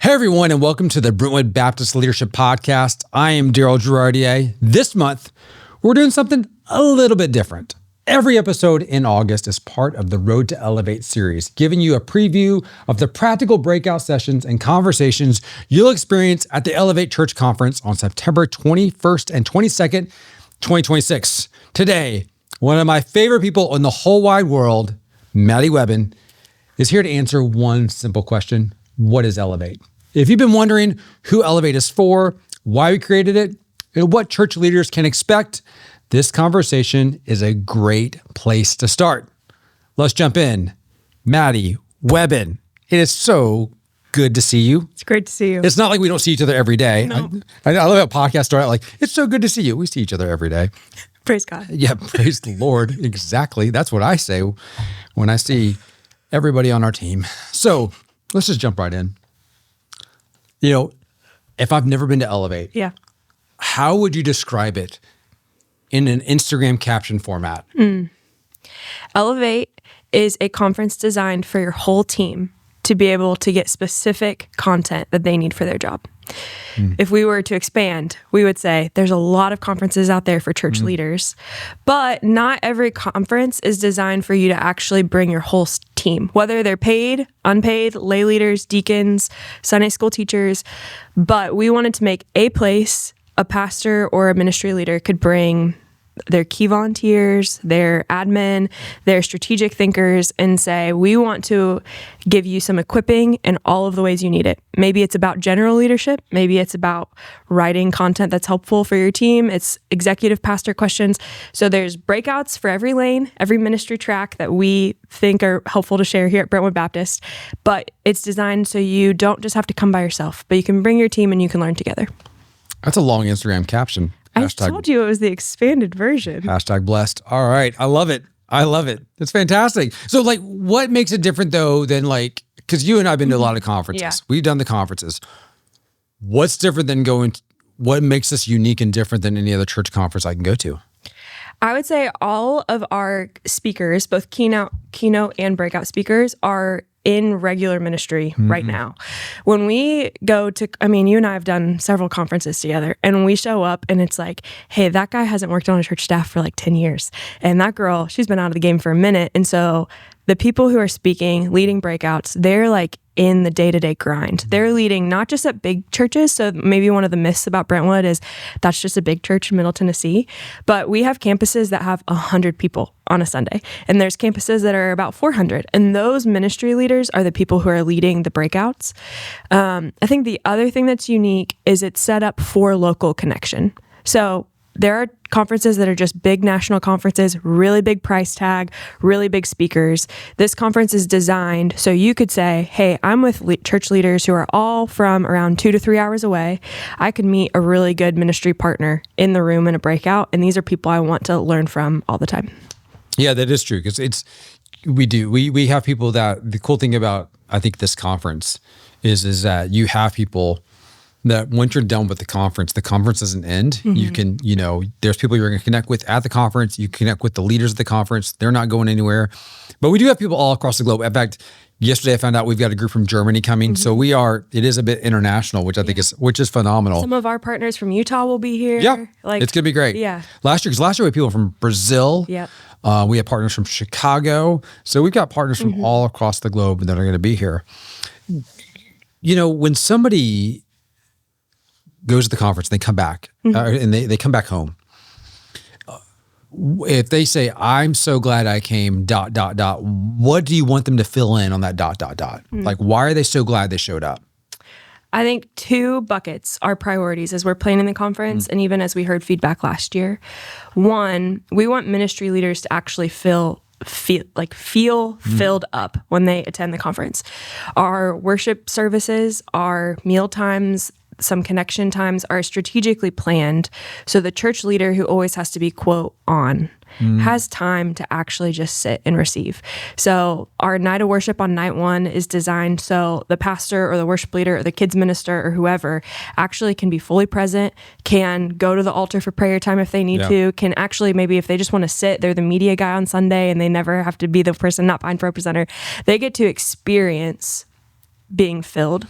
Hey everyone, and welcome to the Brentwood Baptist Leadership Podcast. I am Darrel Girardier. This month, we're doing something a little bit different. Every episode in August is part of the Road to Elevate series, giving you a preview of the practical breakout sessions and conversations you'll experience at the Elevate Church Conference on September 21st and 22nd, 2026. Today, one of my favorite people in the whole wide world, Madi Wuebben, is here to answer one simple question. What is Elevate? If you've been wondering who Elevate is for, why we created it, and what church leaders can expect, this conversation is a great place to start. Let's jump in. Madi Wuebben, it is so good to see you. It's great to see you. It's not like we don't see each other every day. No. I love how podcasts start out like, it's so good to see you. We see each other every day. Praise God. Yeah, praise the Lord. Exactly. That's what I say when I see everybody on our team. So let's just jump right in. You know, if I've never been to Elevate, how would you describe it in an Instagram caption format? Elevate is a conference designed for your whole team to be able to get specific content that they need for their job. If we were to expand, we would say there's a lot of conferences out there for church leaders, but not every conference is designed for you to actually bring your whole team, whether they're paid, unpaid, lay leaders, deacons, Sunday school teachers. But we wanted to make a place a pastor or a ministry leader could bring their key volunteers, their admin, their strategic thinkers, and say, we want to give you some equipping in all of the ways you need it. Maybe it's about general leadership. Maybe it's about writing content that's helpful for your team. It's executive pastor questions. So there's breakouts for every lane, every ministry track that we think are helpful to share here at Brentwood Baptist. But it's designed so you don't just have to come by yourself, but you can bring your team and you can learn together. That's a long Instagram caption. I told you it was the expanded version. #blessed. All right. I love it. I love it. It's fantastic. So like, what makes it different though than like, because you and I have been to a lot of conferences. Yeah. We've done the conferences. What's different than what makes us unique and different than any other church conference I can go to? I would say all of our speakers, both keynote and breakout speakers, are in regular ministry right now. When we go to, you and I have done several conferences together, and we show up and it's like, hey, that guy hasn't worked on a church staff for like 10 years. And that girl, she's been out of the game for a minute. And so the people who are speaking, leading breakouts, they're like in the day-to-day grind. They're leading not just at big churches. So maybe one of the myths about Brentwood is that's just a big church in Middle Tennessee. But we have campuses that have 100 people on a Sunday. And there's campuses that are about 400. And those ministry leaders are the people who are leading the breakouts. I think the other thing that's unique is it's set up for local connection. So there are conferences that are just big national conferences, really big price tag, really big speakers. This conference is designed so you could say, hey, I'm with church leaders who are all from around 2 to 3 hours away. I could meet a really good ministry partner in the room in a breakout, and these are people I want to learn from all the time. Yeah, that is true, because we have people that, the cool thing about, I think, this conference is that you have people that once you're done with the conference doesn't end. You can, there's people you're going to connect with at the conference. You connect with the leaders of the conference. They're not going anywhere. But we do have people all across the globe. In fact, yesterday I found out we've got a group from Germany coming. So it is a bit international, which I think is phenomenal. Some of our partners from Utah will be here. Yeah, it's going to be great. Yeah. Last year we had people from Brazil. Yep. We had partners from Chicago. So we've got partners from all across the globe that are going to be here. When somebody goes to the conference, they come back, and they come back home. If they say, I'm so glad I came, ... what do you want them to fill in on that ... Like, why are they so glad they showed up? I think 2 buckets are priorities as we're planning the conference, and even as we heard feedback last year. One, we want ministry leaders to actually feel filled up when they attend the conference. Our worship services, our meal times, some connection times are strategically planned. So the church leader, who always has to be, quote, on, has time to actually just sit and receive. So our night of worship on night 1 is designed so the pastor or the worship leader or the kids minister or whoever actually can be fully present, can go to the altar for prayer time if they need to, can actually, maybe if they just want to sit, they're the media guy on Sunday and they never have to be the person not behind for a presenter. They get to experience being filled.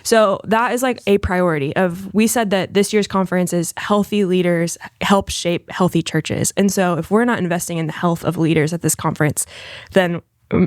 So that is like a priority we said that this year's conference is healthy leaders help shape healthy churches. And so if we're not investing in the health of leaders at this conference, then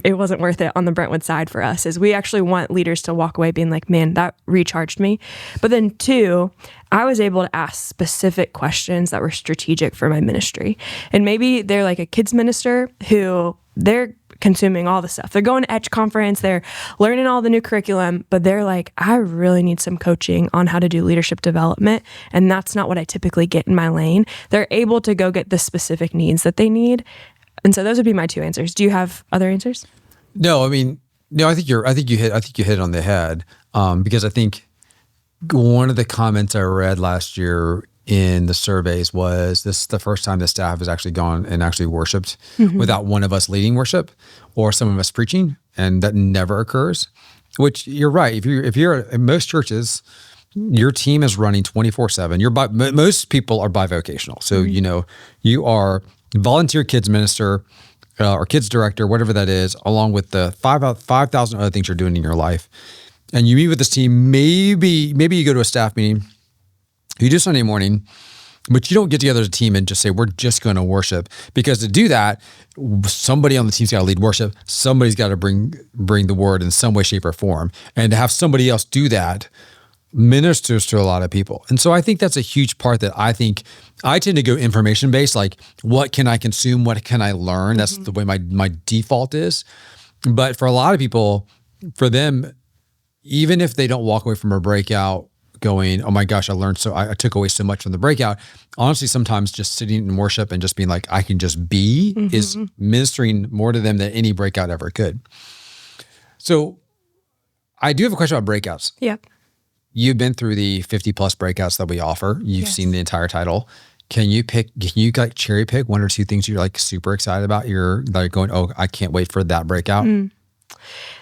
it wasn't worth it on the Brentwood side for us. Is we actually want leaders to walk away being like, man, that recharged me. But then 2, I was able to ask specific questions that were strategic for my ministry. And maybe they're like a kids minister who they're consuming all the stuff. They're going to Etch conference, they're learning all the new curriculum, but they're like, I really need some coaching on how to do leadership development. And that's not what I typically get in my lane. They're able to go get the specific needs that they need. And so those would be my 2 answers. Do you have other answers? No, I mean, no, I think you hit it on the head. Because I think one of the comments I read last year in the surveys was this is the first time the staff has actually gone and actually worshiped without one of us leading worship or some of us preaching. And that never occurs, which you're right. If you're in most churches, your team is running 24/7. Most people are bivocational. So, you are volunteer kids minister or kids director, whatever that is, along with the 5,000 other things you're doing in your life. And you meet with this team, maybe you go to a staff meeting, you do Sunday morning, but you don't get together as a team and just say, we're just going to worship. Because to do that, somebody on the team's got to lead worship. Somebody's got to bring the word in some way, shape, or form. And to have somebody else do that ministers to a lot of people. And so I think that's a huge part that I think I tend to go information-based, like what can I consume? What can I learn? That's the way my default is. But for a lot of people, for them, even if they don't walk away from a breakout going, oh my gosh, I took away so much from the breakout. Honestly, sometimes just sitting in worship and just being like, I can just be is ministering more to them than any breakout ever could. So I do have a question about breakouts. Yeah. You've been through the 50 plus breakouts that we offer. You've seen the entire title. Can you like cherry pick 1 or 2 things you're like super excited about? You're like going, oh, I can't wait for that breakout.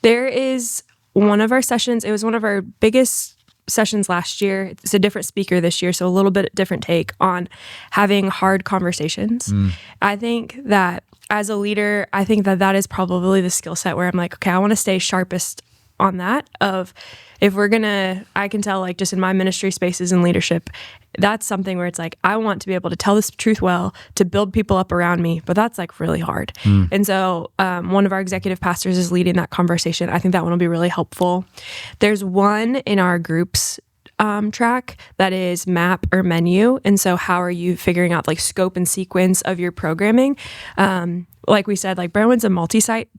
There is one of our sessions. It was one of our biggest sessions last year. It's a different speaker this year, so a little bit different take on having hard conversations. I think that as a leader, I think that is probably the skill set where I'm like, okay, I want to stay sharpest on that of if we're I can tell like just in my ministry spaces and leadership, that's something where it's like, I want to be able to tell this truth well, to build people up around me, but that's like really hard. And so one of our executive pastors is leading that conversation. I think that one will be really helpful. There's one in our groups track that is map or menu. And so how are you figuring out like scope and sequence of your programming? Like we said, like Brentwood's a multi-site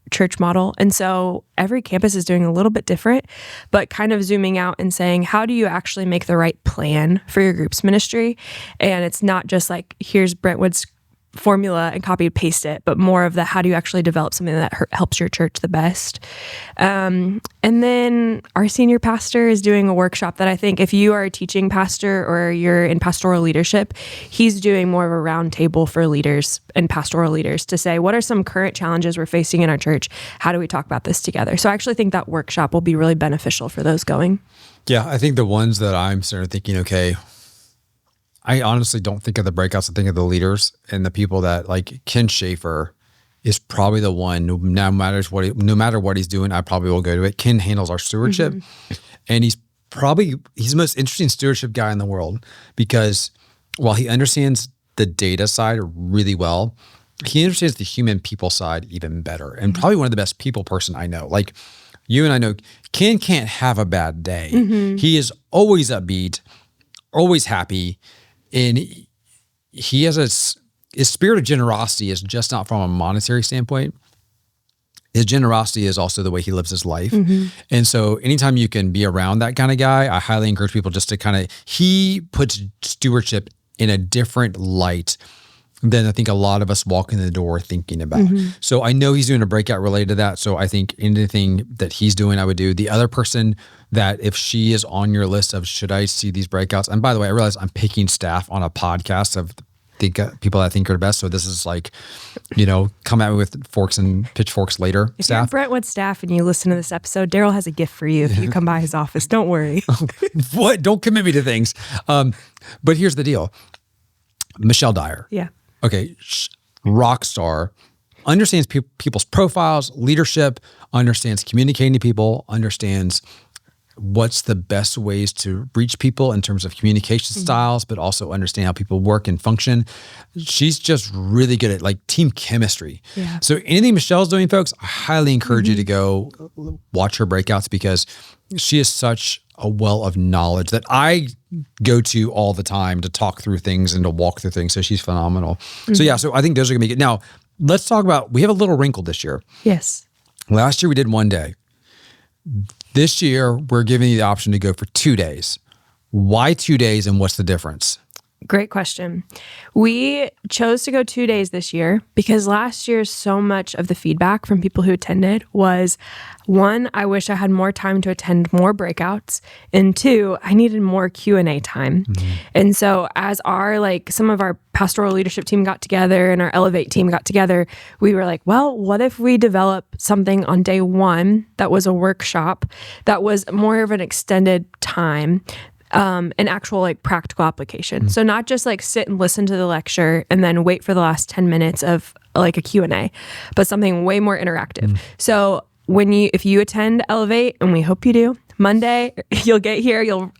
church model. And so every campus is doing a little bit different, but kind of zooming out and saying, how do you actually make the right plan for your group's ministry? And it's not just like, here's Brentwood's formula and copy and paste it, but more of the how do you actually develop something that helps your church the best. And then our senior pastor is doing a workshop that I think if you are a teaching pastor or you're in pastoral leadership, he's doing more of a round table for leaders and pastoral leaders to say, what are some current challenges we're facing in our church? How do we talk about this together? So I actually think that workshop will be really beneficial for those going. Yeah, I think the ones that I'm sort of thinking, okay, I honestly don't think of the breakouts. I think of the leaders and the people that like Ken Schaefer is probably the one, no matter what he's doing, I probably will go to it. Ken handles our stewardship and he's the most interesting stewardship guy in the world because while he understands the data side really well, he understands the human people side even better and probably one of the best people person I know. Like you and I know Ken can't have a bad day. He is always upbeat, always happy. And he has his spirit of generosity is just not from a monetary standpoint. His generosity is also the way he lives his life. And so anytime you can be around that kind of guy, I highly encourage people just to he puts stewardship in a different light than I think a lot of us walk in the door thinking about. So I know he's doing a breakout related to that. So I think anything that he's doing, I would do. The other person that if she is on your list of should I see these breakouts, and by the way, I realize I'm picking staff on a podcast of people that I think are the best. So this is like, come at me with forks and pitchforks later. If you're Brentwood staff and you listen to this episode, Darrel has a gift for you if you come by his office. Don't worry. What? Don't commit me to things. But here's the deal. Michelle Dyer. Yeah. Okay, rock star, understands people's profiles, leadership, understands communicating to people, understands what's the best ways to reach people in terms of communication styles, but also understand how people work and function. She's just really good at like team chemistry. Yeah. So anything Michelle's doing, folks, I highly encourage you to go watch her breakouts because she is such a well of knowledge that I go to all the time to talk through things and to walk through things. So she's phenomenal. So yeah, so I think those are gonna be good. Now, let's talk about, we have a little wrinkle this year. Yes. Last year we did 1 day. This year, we're giving you the option to go for 2 days. Why 2 days and what's the difference? Great question. We chose to go 2 days this year because last year, so much of the feedback from people who attended was, one, I wish I had more time to attend more breakouts, and two, I needed more Q&A time. And so as some of our pastoral leadership team got together and our Elevate team got together, we were like, well, what if we develop something on day one that was a workshop that was more of an extended time, an actual practical application. So not just sit and listen to the lecture and then wait for the last 10 minutes of a Q&A, but something way more interactive. So if you attend Elevate, and we hope you do, Monday, you'll get here.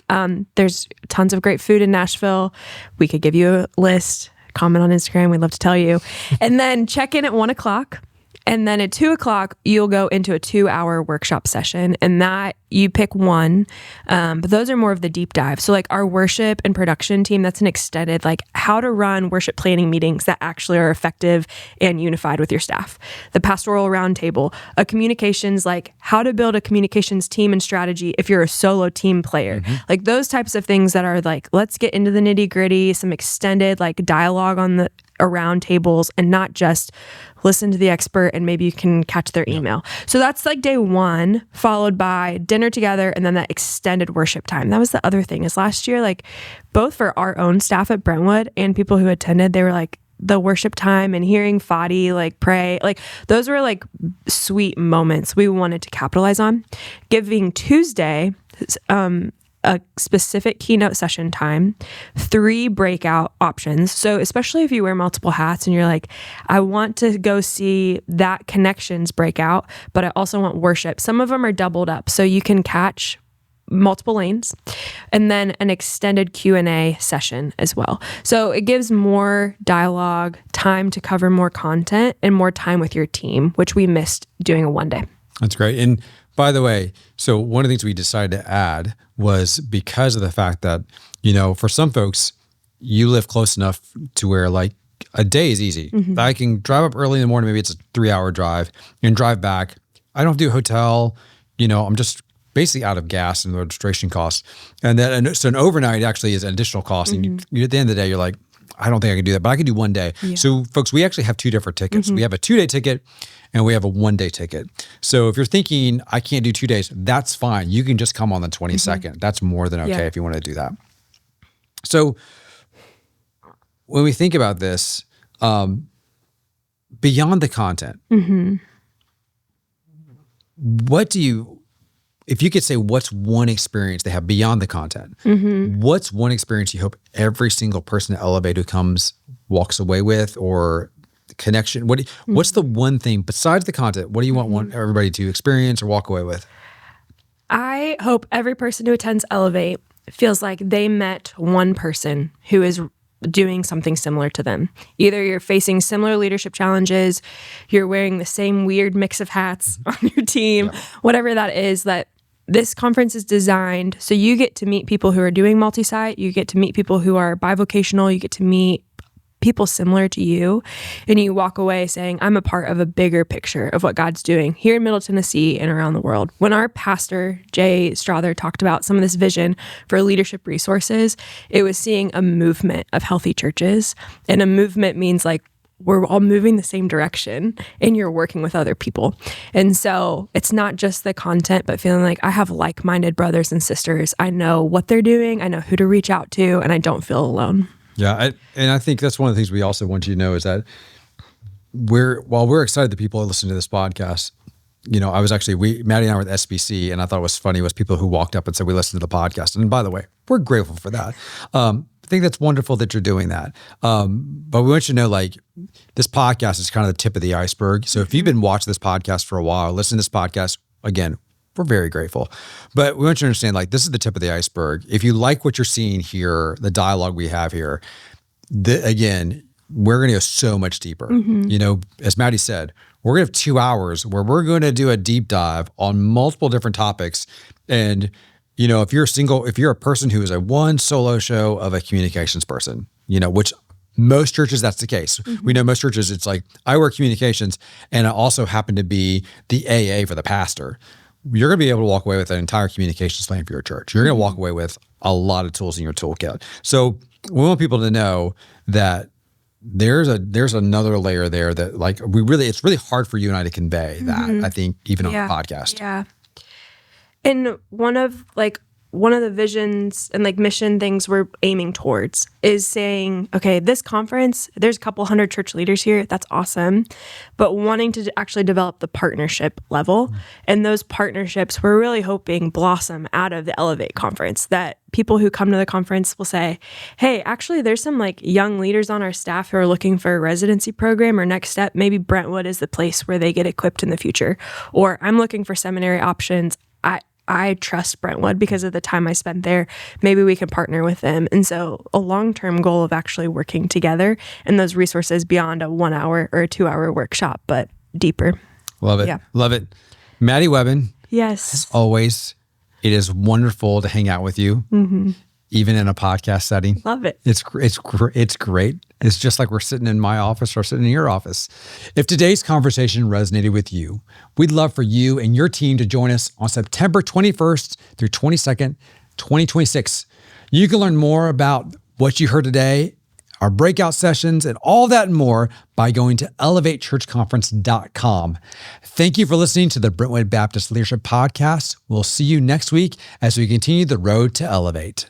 There's tons of great food in Nashville. We could give you a list, comment on Instagram. We'd love to tell you. And then check in at 1:00. And then at 2:00, you'll go into a 2-hour workshop session, and that you pick one. But those are more of the deep dive. So our worship and production team, that's an extended, how to run worship planning meetings that actually are effective and unified with your staff. The pastoral roundtable, a communications, how to build a communications team and strategy if you're a solo team player. Those types of things that are let's get into the nitty gritty, some extended dialogue on around tables, and not just listen to the expert and maybe you can catch their email. So that's day one, followed by dinner together and then that extended worship time. That was the other thing is last year, both for our own staff at Brentwood and people who attended, they were the worship time and hearing Fadi pray, those were sweet moments we wanted to capitalize on. Giving Tuesday, a specific keynote session time, 3 breakout options. So especially if you wear multiple hats and you're I want to go see that connections breakout, but I also want worship. Some of them are doubled up. So you can catch multiple lanes, and then an extended Q&A session as well. So it gives more dialogue, time to cover more content, and more time with your team, which we missed doing a 1 day. That's great. And by the way, so one of the things we decided to add was because of the fact that, for some folks, you live close enough to where a day is easy. I can drive up early in the morning, maybe it's a 3-hour drive, and drive back. I don't have to do a hotel. I'm just basically out of gas and registration costs. And then, so an overnight actually is an additional cost. And you, at the end of the day, you're I don't think I can do that, but I can do 1 day. Yeah. So folks, we actually have 2 different tickets. We have a 2-day ticket and we have a 1-day ticket. So if you're thinking, I can't do 2 days, that's fine. You can just come on the 22nd. That's more than okay if you want to do that. So when we think about this, beyond the content, if you could say what's one experience they have beyond the content, what's one experience you hope every single person at Elevate who comes walks away with, or connection? What's the one thing besides the content? What do you want everybody to experience or walk away with? I hope every person who attends Elevate feels like they met one person who is doing something similar to them. Either you're facing similar leadership challenges, you're wearing the same weird mix of hats on your team, whatever that is, that this conference is designed so you get to meet people who are doing multi-site, you get to meet people who are bivocational, you get to meet people similar to you, and you walk away saying, I'm a part of a bigger picture of what God's doing here in Middle Tennessee and around the world. When our pastor, Jay Strother, talked about some of this vision for leadership resources, it was seeing a movement of healthy churches. And a movement means we're all moving the same direction and you're working with other people. And so it's not just the content, but feeling I have like-minded brothers and sisters. I know what they're doing. I know who to reach out to, and I don't feel alone. Yeah. And I think that's one of the things we also want you to know is that while we're excited that people are listening to this podcast, I was actually, Maddie and I were at SBC, and I thought it was funny was people who walked up and said, we listened to the podcast. And by the way, we're grateful for that. I think that's wonderful that you're doing that. But we want you to know, like, this podcast is kind of the tip of the iceberg. So if you've been watching this podcast for a while, listening to this podcast, again, we're very grateful. But we want you to understand, like, this is the tip of the iceberg. If you like what you're seeing here, the dialogue we have here, again, we're going to go so much deeper. You know, as Madi said, we're going to have 2 hours where we're going to do a deep dive on multiple different topics. And, you know, if you're a person who is a one solo show of a communications person, you know, which most churches, that's the case. We know most churches, it's like, I work communications and I also happen to be the AA for the pastor. You're going to be able to walk away with an entire communications plan for your church. You're going to walk away with a lot of tools in your toolkit. So we want people to know that there's another layer there that, like, it's really hard for you and I to convey that, I think, even on a podcast. Yeah. And one of the visions and like mission things we're aiming towards is saying, okay, this conference, there's a couple hundred church leaders here. That's awesome. But wanting to actually develop the partnership level. And those partnerships, we're really hoping blossom out of the Elevate conference, that people who come to the conference will say, hey, actually, there's some like young leaders on our staff who are looking for a residency program, or next step, maybe Brentwood is the place where they get equipped in the future. Or I'm looking for seminary options. I trust Brentwood because of the time I spent there. Maybe we can partner with them. And so a long-term goal of actually working together and those resources beyond a 1 hour or a 2 hour workshop, but deeper. Love it. Yeah. Love it. Madi Wuebben. Yes. As always, it is wonderful to hang out with you, even in a podcast setting. Love it. It's great. It's just like we're sitting in my office or sitting in your office. If today's conversation resonated with you, we'd love for you and your team to join us on September 21st through 22nd, 2026. You can learn more about what you heard today, our breakout sessions, and all that and more by going to elevatechurchconference.com. Thank you for listening to the Brentwood Baptist Leadership Podcast. We'll see you next week as we continue the road to Elevate.